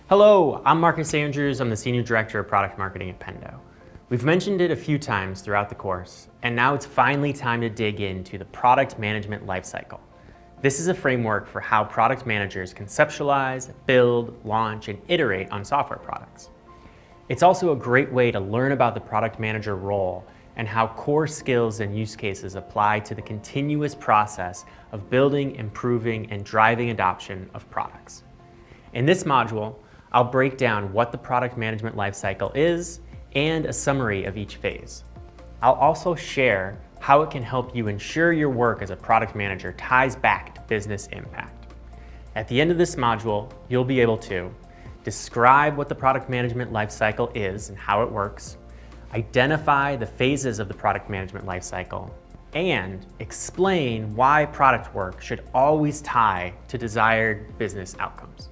Hello, I'm Marcus Andrews. I'm the Senior Director of Product Marketing at Pendo. We've mentioned it a few times throughout the course, and now it's finally time to dig into the product management lifecycle. This is a framework for how product managers conceptualize, build, launch, and iterate on software products. It's also a great way to learn about the product manager role and how core skills and use cases apply to the continuous process of building, improving, and driving adoption of products. In this module, I'll break down what the product management lifecycle is and a summary of each phase. I'll also share how it can help you ensure your work as a product manager ties back to business impact. At the end of this module, you'll be able to describe what the product management lifecycle is and how it works, identify the phases of the product management lifecycle, and explain why product work should always tie to desired business outcomes.